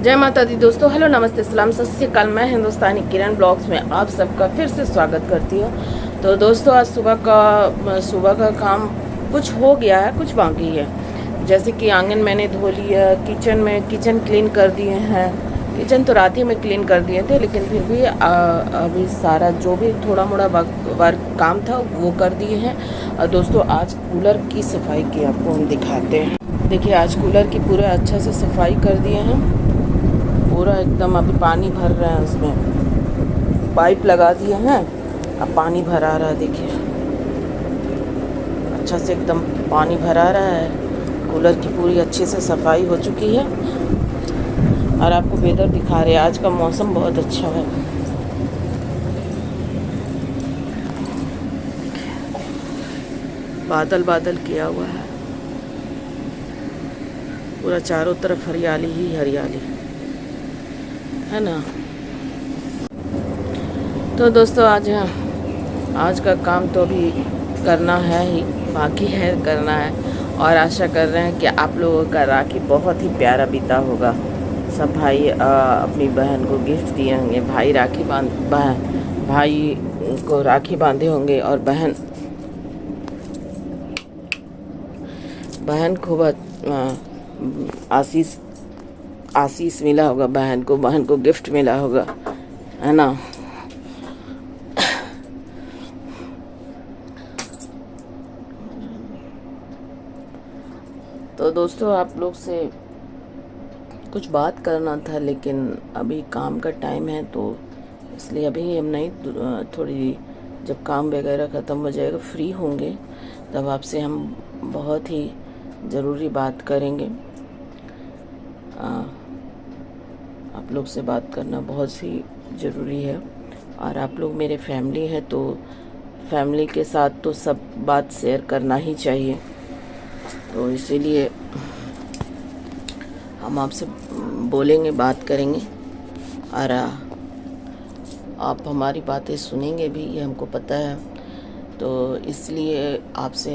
जय माता दी दोस्तों, हेलो नमस्ते सलाम सत श्री अकाल। मैं हिंदुस्तानी किरण ब्लॉग्स में आप सबका फिर से स्वागत करती हूँ। तो दोस्तों आज सुबह का काम कुछ हो गया है, कुछ बाकी है। जैसे कि आंगन मैंने धो लिया, किचन क्लीन कर दिए हैं। किचन तो रात ही में क्लीन कर दिए थे, लेकिन फिर भी अभी सारा जो भी थोड़ा मोड़ा वर्क काम था वो कर दिए हैं। और दोस्तों आज कूलर की सफाई की आपको हम दिखाते हैं। देखिए आज कूलर की पूरा अच्छा से सफाई कर दिए हैं, पूरा एकदम। अभी पानी भर रहे हैं, उसमें पाइप लगा दिए हैं, अब पानी भरा रहा है। देखिए अच्छा से एकदम पानी भरा रहा है। कूलर की पूरी अच्छे से सफाई हो चुकी है। और आपको वेदर दिखा रहे हैं, आज का मौसम बहुत अच्छा है। बादल बादल किया हुआ है, पूरा चारों तरफ हरियाली ही हरियाली है ना। तो दोस्तों आज का काम तो अभी करना है ही, बाकी है करना है। और आशा कर रहे हैं कि आप लोगों का राखी बहुत ही प्यारा बीता होगा। सब भाई अपनी बहन को गिफ्ट दिए होंगे, भाई को राखी बांधे होंगे, और बहन को आशीष मिला होगा, बहन को गिफ्ट मिला होगा, है ना। तो दोस्तों आप लोग से कुछ बात करना था, लेकिन अभी काम का टाइम है, तो इसलिए अभी हम नहीं, थोड़ी जब काम वगैरह ख़त्म हो जाएगा, फ्री होंगे, तब आपसे हम बहुत ही ज़रूरी बात करेंगे। आप लोग से बात करना बहुत ही ज़रूरी है। और आप लोग मेरे फैमिली हैं, तो फैमिली के साथ तो सब बात शेयर करना ही चाहिए। तो इसीलिए हम आपसे बोलेंगे, बात करेंगे, और आप हमारी बातें सुनेंगे भी, ये हमको पता है। तो इसलिए आपसे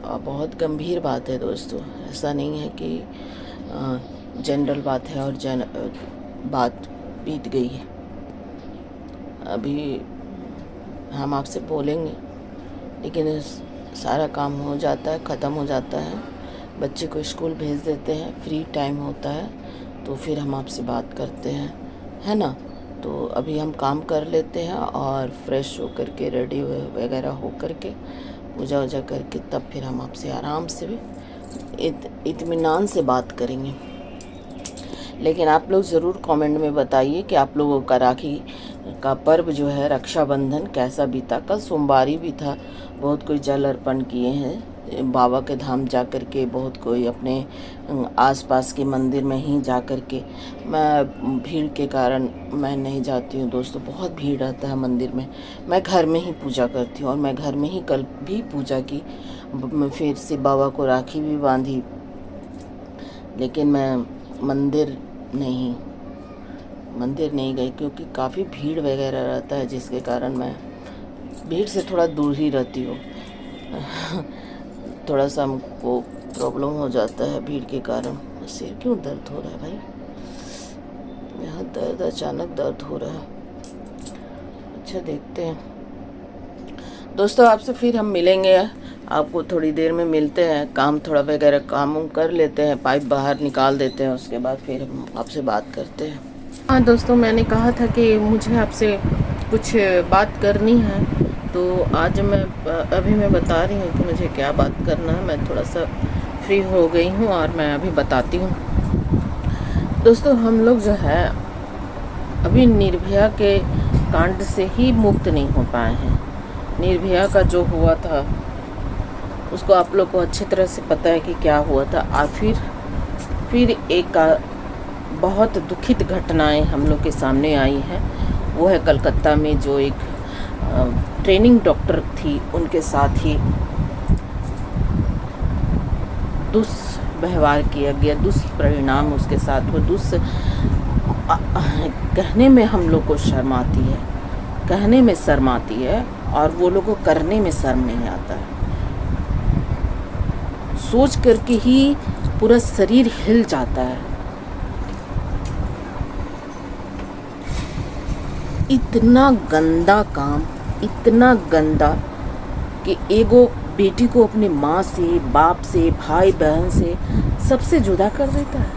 बहुत गंभीर बात है दोस्तों, ऐसा नहीं है कि जनरल बात है और बात बीत गई है। अभी हम आपसे बोलेंगे, लेकिन सारा काम हो जाता है, ख़त्म हो जाता है, बच्चे को स्कूल भेज देते हैं, फ्री टाइम होता है, तो फिर हम आपसे बात करते हैं, है ना। तो अभी हम काम कर लेते हैं और फ्रेश हो करके, रेडी वगैरह हो करके, पूजा वूजा करके, तब फिर हम आपसे आराम से इत्मीनान से बात करेंगे। लेकिन आप लोग ज़रूर कमेंट में बताइए कि आप लोगों का राखी का पर्व जो है, रक्षाबंधन कैसा बीता। कल सोमवारी भी था, बहुत कोई जल अर्पण किए हैं बाबा के धाम जा कर के, बहुत कोई अपने आसपास के मंदिर में ही जा कर के। मैं भीड़ के कारण मैं नहीं जाती हूँ दोस्तों, बहुत भीड़ रहता है मंदिर में। मैं घर में ही पूजा करती हूँ, और मैं घर में ही कल भी पूजा की, फिर से बाबा को राखी भी बांधी, लेकिन मैं मंदिर नहीं गई, क्योंकि काफ़ी भीड़ वगैरह रहता है, जिसके कारण मैं भीड़ से थोड़ा दूर ही रहती हूँ। थोड़ा सा हमको प्रॉब्लम हो जाता है भीड़ के कारण। सिर क्यों दर्द हो रहा है भाई, यहाँ दर्द, अचानक दर्द हो रहा है। अच्छा देखते हैं दोस्तों, आपसे फिर हम मिलेंगे, आपको थोड़ी देर में मिलते हैं। काम थोड़ा वगैरह काम कर लेते हैं, पाइप बाहर निकाल देते हैं, उसके बाद फिर हम आपसे बात करते हैं। हाँ दोस्तों, मैंने कहा था कि मुझे आपसे कुछ बात करनी है, तो आज अभी मैं बता रही हूँ कि मुझे क्या बात करना है। मैं थोड़ा सा फ्री हो गई हूँ और मैं अभी बताती हूँ। दोस्तों हम लोग जो है अभी निर्भया के कांड से ही मुक्त नहीं हो पाए हैं। निर्भया का जो हुआ था उसको आप लोग को अच्छी तरह से पता है कि क्या हुआ था। और फिर एक बहुत दुखित घटनाएं हम लोग के सामने आई हैं। वो है कलकत्ता में जो एक ट्रेनिंग डॉक्टर थी, उनके साथ ही दुष्व्यवहार किया गया, दुष्परिणाम उसके साथ हुआ। कहने में हम लोग को शर्म आती है, कहने में शर्म आती है, और वो लोगों को करने में शर्म नहीं आता है। सोच करके ही पूरा शरीर हिल जाता है। इतना गंदा काम, इतना गंदा कि एगो बेटी को अपने माँ से, बाप से, भाई बहन से, सबसे जुदा कर देता है।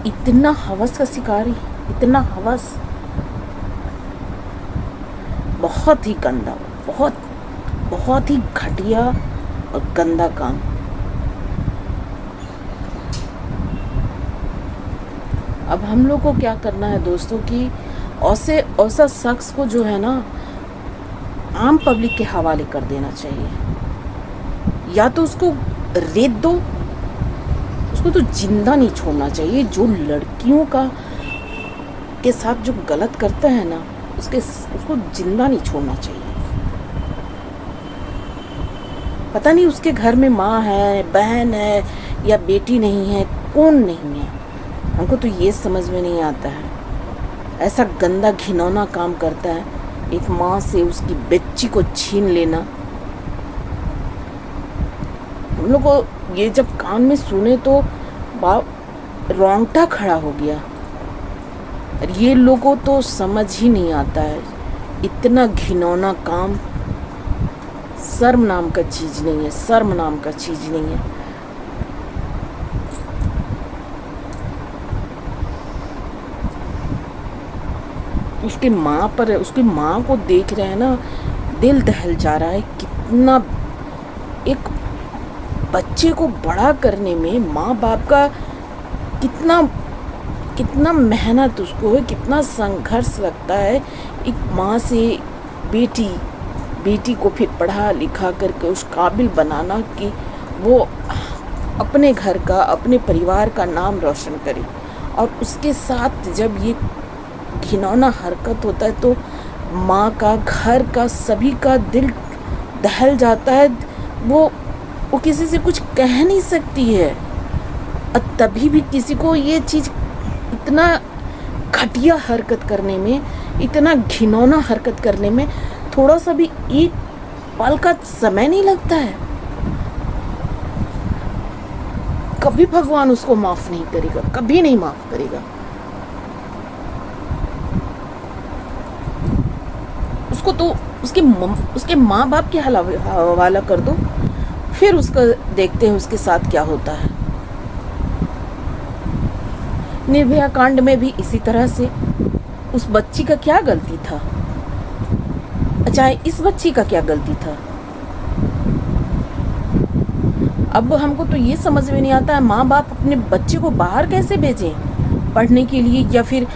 इतना हवस का शिकारी, इतना हवस, बहुत ही गंदा, बहुत ही घटिया और गंदा काम। अब हम लोग को क्या करना है दोस्तों कि ऐसा शख्स को जो है ना आम पब्लिक के हवाले कर देना चाहिए, या तो उसको रेत दो, उसको तो जिंदा नहीं छोड़ना चाहिए। जो लड़कियों के साथ जो गलत करता है ना, उसको जिंदा नहीं छोड़ना चाहिए। पता नहीं उसके घर में माँ है, बहन है या बेटी नहीं है, कौन नहीं है, हमको तो ये समझ में नहीं आता है। ऐसा गंदा घिनौना काम करता है, एक माँ से उसकी बच्ची को छीन लेना। हम लोग को ये जब कान में सुने तो रोंगटा खड़ा हो गया। और ये लोगों तो समझ ही नहीं आता है, इतना घिनौना काम शर्म नाम का चीज नहीं है, शर्म नाम का चीज नहीं है। उसकी माँ को देख रहे हैं ना, दिल दहल जा रहा है। कितना एक बच्चे को बड़ा करने में माँ बाप का कितना मेहनत उसको है, कितना संघर्ष लगता है। एक माँ से बेटी को फिर पढ़ा लिखा करके उस काबिल बनाना कि वो अपने घर का, अपने परिवार का नाम रोशन करे। और उसके साथ जब ये घिनौना हरकत होता है तो माँ का, घर का, सभी का दिल दहल जाता है। वो किसी से कुछ कह नहीं सकती है। और तभी भी किसी को ये चीज़, इतना घटिया हरकत करने में, इतना घिनौना हरकत करने में थोड़ा सा भी एक पल का समय नहीं लगता है। कभी भगवान उसको माफ नहीं करेगा, कभी नहीं माफ करेगा। उसको तो उसके माँ बाप के हवाला कर दो, फिर उसका देखते हैं उसके साथ क्या होता है। निर्भया कांड में भी इसी तरह से उस बच्ची का क्या गलती था? अच्छा, इस बच्ची का क्या गलती था? अब हमको तो ये समझ में नहीं आता है, माँ बाप अपने बच्चे को बाहर कैसे भेजें पढ़ने के लिए, या फिर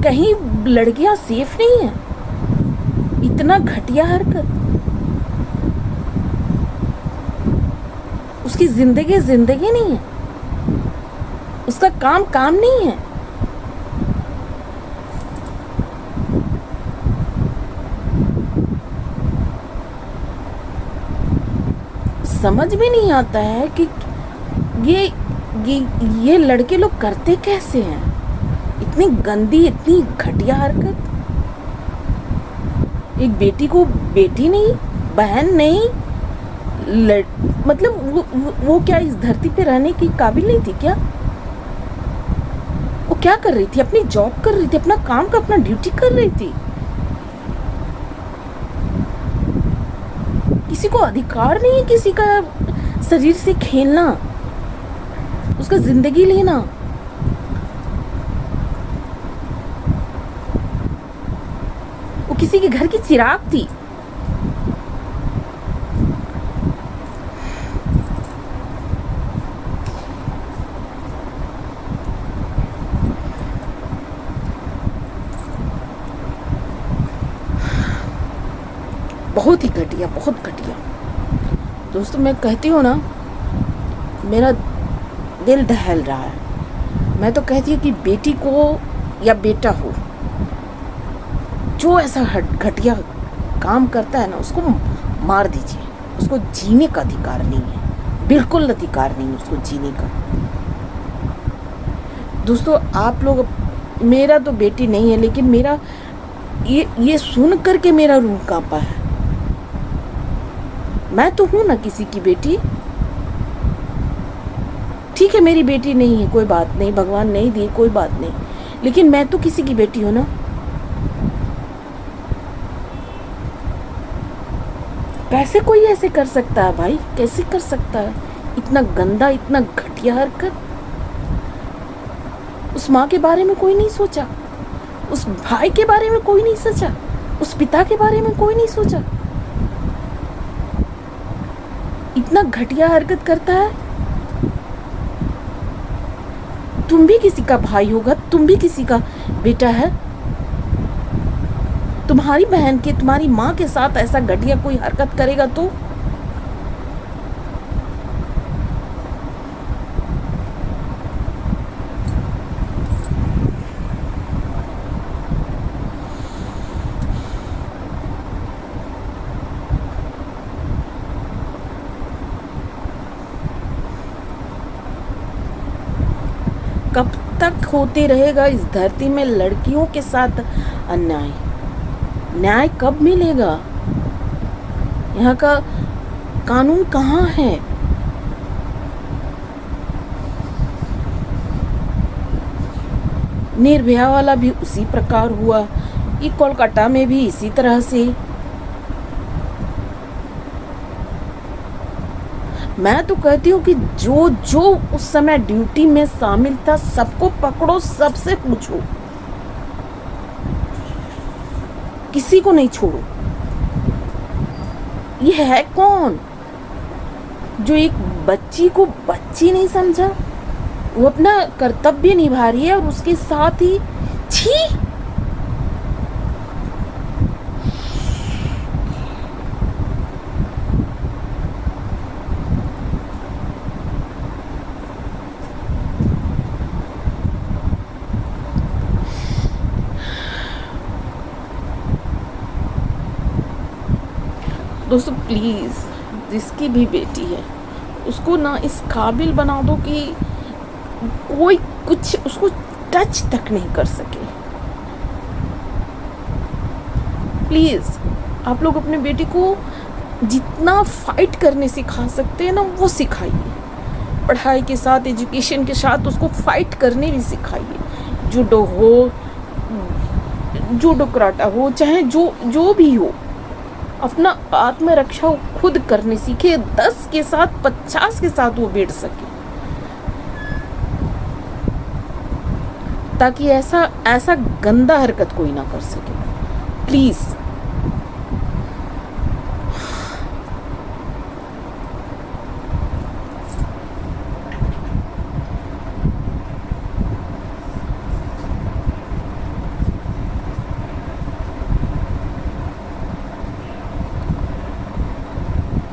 कहीं लड़कियां सेफ नहीं है। इतना घटिया हरकत, उसकी जिंदगी नहीं है, उसका काम नहीं है। समझ में नहीं आता है कि ये लड़के लोग करते कैसे हैं इतनी गंदी, इतनी घटिया हरकत। एक बेटी को बेटी नहीं, बहन नहीं, मतलब वो क्या इस धरती पे रहने की काबिल नहीं थी क्या? वो क्या कर रही थी? अपनी जॉब कर रही थी, अपना काम का, अपना ड्यूटी कर रही थी। किसी को अधिकार नहीं है किसी का शरीर से खेलना, उसका जिंदगी लेना। वो किसी के घर की चिराग थी। बहुत ही घटिया, बहुत घटिया। दोस्तों, मैं कहती हूँ ना, मेरा दिल दहल रहा है। मैं तो कहती हूँ कि बेटी को या बेटा हो, जो ऐसा घटिया काम करता है ना, उसको मार दीजिए। उसको जीने का अधिकार नहीं है, बिल्कुल अधिकार नहीं है उसको जीने का। दोस्तों, आप लोग, मेरा तो बेटी नहीं है, लेकिन मेरा ये सुन करके मेरा रूह कांपा है। मैं तो हूं ना किसी की बेटी। ठीक है, मेरी बेटी नहीं है, कोई बात नहीं, भगवान नहीं दी, कोई बात नहीं, लेकिन मैं तो किसी की बेटी हूं ना। कैसे कोई ऐसे कर सकता है भाई? कैसे कर सकता है इतना गंदा, इतना घटिया हरकत? उस माँ के बारे में कोई नहीं सोचा, उस भाई के बारे में कोई नहीं सोचा, उस पिता के बारे में कोई नहीं सोचा। इतना घटिया हरकत करता है। तुम भी किसी का भाई होगा, तुम भी किसी का बेटा है। तुम्हारी बहन के, तुम्हारी माँ के साथ ऐसा घटिया कोई हरकत करेगा तो कब तक होते रहेगा इस धरती में लड़कियों के साथ अन्याय? न्याय कब मिलेगा? यहाँ का कानून कहाँ है? निर्भया वाला भी उसी प्रकार हुआ, ये कोलकाता में भी इसी तरह से। मैं तो कहती हूँ कि जो जो उस समय ड्यूटी में शामिल था सबको पकड़ो, सबसे पूछो, किसी को नहीं छोड़ो। ये है कौन जो एक बच्ची को बच्ची नहीं समझा? वो अपना कर्तव्य निभा रही है और उसके साथ ही छी। दोस्तों प्लीज़, जिसकी भी बेटी है उसको ना इस काबिल बना दो कि कोई कुछ उसको टच तक नहीं कर सके। प्लीज़ आप लोग अपने बेटी को जितना फाइट करने सिखा सकते हैं ना वो सिखाइए। पढ़ाई के साथ, एजुकेशन के साथ उसको फाइट करने भी सिखाइए। जूडो हो, जूडो कराटा हो, चाहे जो भी हो, अपना आत्मरक्षा खुद करने सीखे। 10 के साथ 50 के साथ वो बैठ सके, ताकि ऐसा गंदा हरकत कोई ना कर सके। प्लीज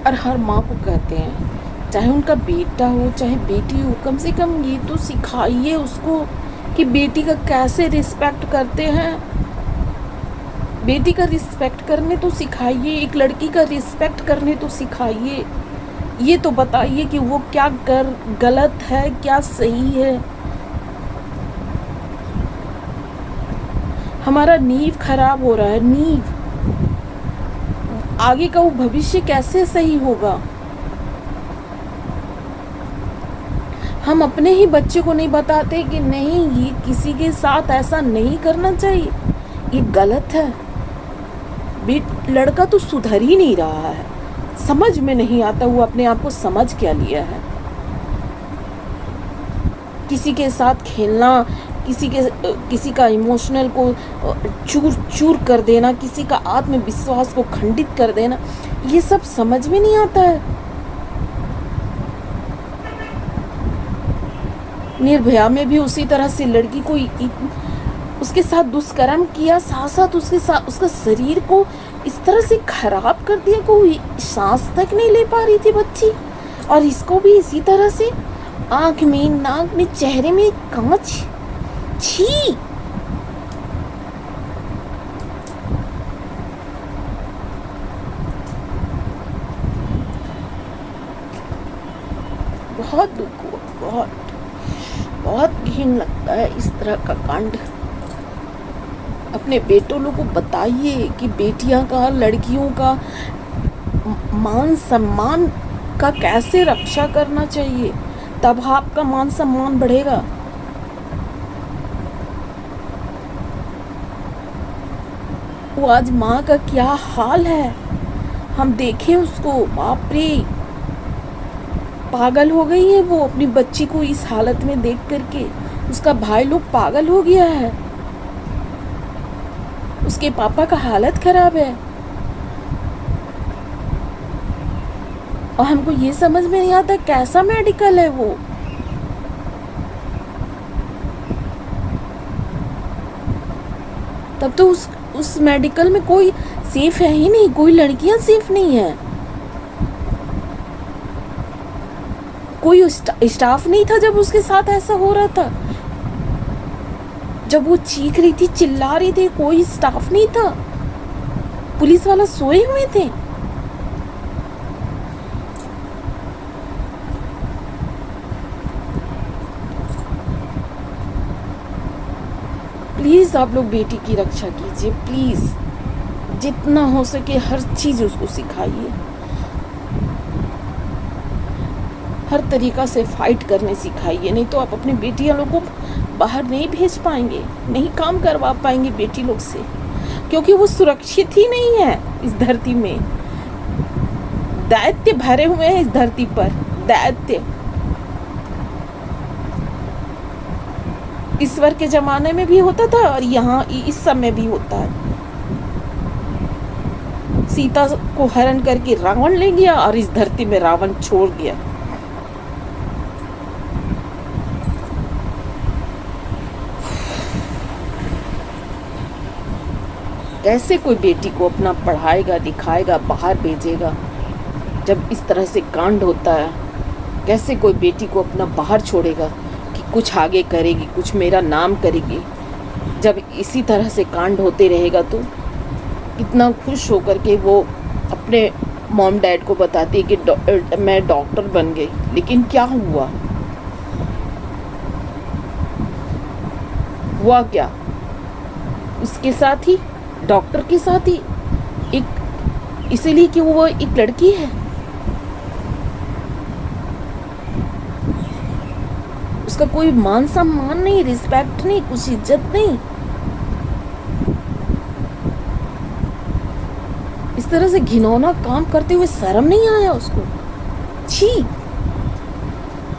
और हर माँ को कहते हैं, चाहे उनका बेटा हो चाहे बेटी हो, कम से कम ये तो सिखाइए उसको कि बेटी का कैसे रिस्पेक्ट करते हैं। बेटी का रिस्पेक्ट करने तो सिखाइए, एक लड़की का रिस्पेक्ट करने तो सिखाइए। ये तो बताइए कि वो क्या गलत है, क्या सही है। हमारा नींव खराब हो रहा है, नींव। आगे का वो भविष्य कैसे सही होगा? हम अपने ही बच्चे को नहीं बताते कि नहीं, ये किसी के साथ ऐसा नहीं करना चाहिए, ये गलत है। लड़का तो सुधर ही नहीं रहा है, समझ में नहीं आता वो अपने आप को समझ क्या लिया है। किसी के साथ खेलना, किसी का इमोशनल को चूर चूर कर देना, किसी का आत्मविश्वास को खंडित कर देना, ये सब समझ में नहीं आता है। निर्भया में भी उसी तरह से लड़की को उसके साथ दुष्कर्म किया, साथ साथ उसका शरीर को इस तरह से खराब कर दिया कि वो सांस तक नहीं ले पा रही थी बच्ची। और इसको भी इसी तरह से आँख में, नाक में, चेहरे में कांच। छी। बहुत दुख हुआ, बहुत घिन लगता है इस तरह का कांड। अपने बेटों लोगों को बताइए कि बेटियां का, लड़कियों का मान सम्मान का कैसे रक्षा करना चाहिए, तब आपका मान सम्मान बढ़ेगा। वो आज माँ का क्या हाल है, हम देखें उसको। बाप रे, पागल हो गई है वो अपनी बच्ची को इस हालत में देख करके। उसका भाई लोग पागल हो गया है, उसके पापा का हालत खराब है। और हमको ये समझ में नहीं आता कैसा मेडिकल है वो। तब तो उस मेडिकल में कोई सेफ है ही नहीं, कोई लड़कियां सेफ नहीं है, कोई स्टाफ नहीं था जब उसके साथ ऐसा हो रहा था। जब वो चीख रही थी, चिल्ला रही थी, कोई स्टाफ नहीं था, पुलिस वाला सोए हुए थे। प्लीज आप लोग बेटी की रक्षा कीजिए, प्लीज जितना हो सके हर चीज उसको सिखाइए, हर तरीका से फाइट करने सिखाइए। नहीं तो आप अपनी बेटियां लोगों को बाहर नहीं भेज पाएंगे, नहीं काम करवा पाएंगे बेटी लोग से, क्योंकि वो सुरक्षित ही नहीं है इस धरती में। दैत्य भरे हुए हैं इस धरती पर, दैत्य। ईश्वर के जमाने में भी होता था और यहाँ इस समय भी होता है। सीता को हरण करके रावण ले गया और इस धरती में रावण छोड़ गया। कैसे कोई बेटी को अपना पढ़ाएगा, लिखाएगा, बाहर भेजेगा जब इस तरह से कांड होता है? कैसे कोई बेटी को अपना बाहर छोड़ेगा कि कुछ आगे करेगी, कुछ मेरा नाम करेगी? जब इसी तरह से कांड होते रहेगा तो कितना खुश होकर के वो अपने मॉम डैड को बताती है कि मैं डॉक्टर बन गई। लेकिन क्या हुआ? हुआ क्या? उसके साथ ही, डॉक्टर के साथ ही, एक इसीलिए कि वो एक लड़की है, उसका कोई मान सम्मान नहीं, रिस्पेक्ट नहीं, कुछ इज्जत नहीं। इस तरह से घिनौना काम करते हुए शर्म नहीं आया उसको? छी!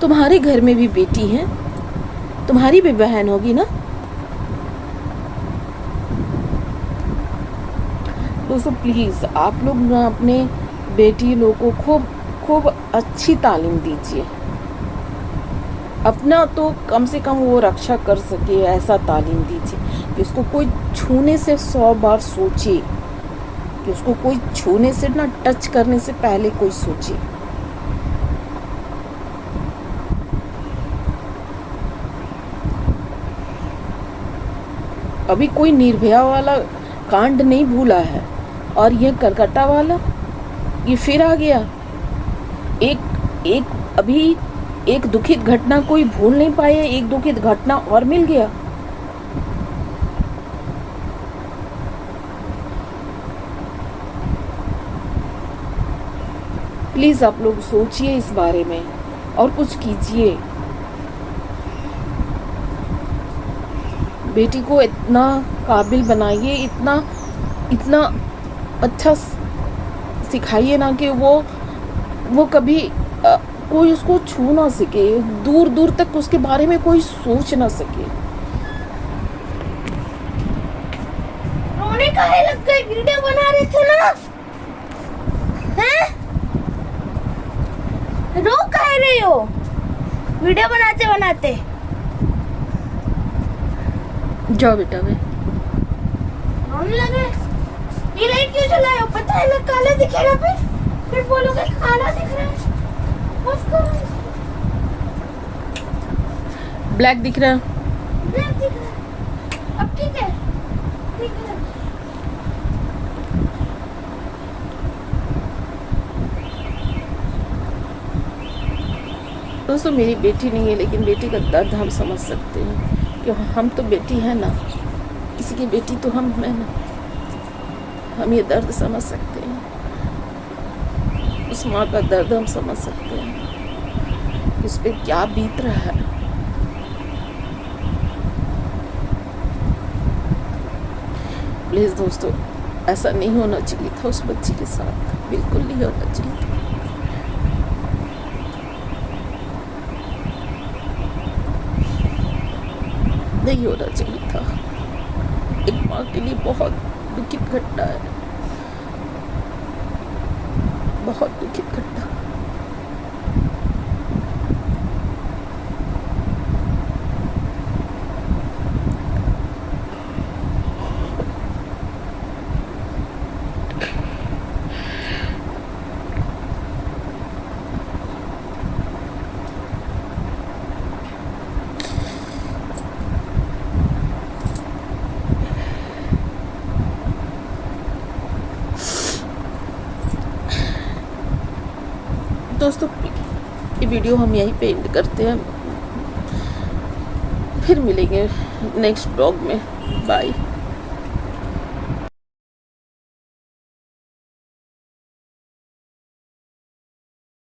तुम्हारे घर में भी बेटी है, तुम्हारी भी बहन होगी ना। दोस्तों प्लीज आप लोग ना अपने बेटी लोगों को खूब अच्छी तालीम दीजिए। अपना तो कम से कम वो रक्षा कर सके ऐसा तालीम दीजिए कि उसको कोई छूने से 100 बार सोचे, कि उसको कोई छूने से ना, टच करने से पहले कोई सोचे। अभी कोई निर्भया वाला कांड नहीं भूला है और ये कलकत्ता वाला ये फिर आ गया। अभी एक दुखित घटना कोई भूल नहीं पाए, एक दुखित घटना और मिल गया। प्लीज आप लोग सोचिए इस बारे में और कुछ कीजिए। बेटी को इतना काबिल बनाइए, इतना अच्छा सिखाइए ना कि वो कभी कोई उसको छू ना सके, दूर दूर तक उसके बारे में कोई सोच ना सके। रोने काहे लग गई? वीडियो बना रहे थे ना, हैं? रो काहे रही हो? वीडियो बनाते बनाते जाओ बेटा वे रोने लगे। ये लाइट क्यों जलाए हो? पता है ना काला दिखेगा, फिर बोलोगे काला दिख रहा है। बस करो। ब्लैक दिख रहा है। ब्लैक दिख रहा है। अब ठीक है, ठीक है। दोस्तों मेरी बेटी नहीं है, लेकिन बेटी का दर्द हम समझ सकते हैं कि हम तो बेटी है ना, किसी की बेटी तो हम है ना, हम ये दर्द समझ सकते हैं। उस माँ का दर्द हम समझ सकते हैं कि उस पर क्या बीत रहा है। प्लीज़ दोस्तों ऐसा नहीं होना चाहिए था उस बच्ची के साथ, बिल्कुल नहीं होना चाहिए था। नहीं होना चाहिए था। एक माँ के लिए बहुत दुखित घटना है, बहुत दुखित घटना। दोस्तों ये वीडियो हम यहीं पे एंड करते हैं, फिर मिलेंगे नेक्स्ट ब्लॉग में। बाय।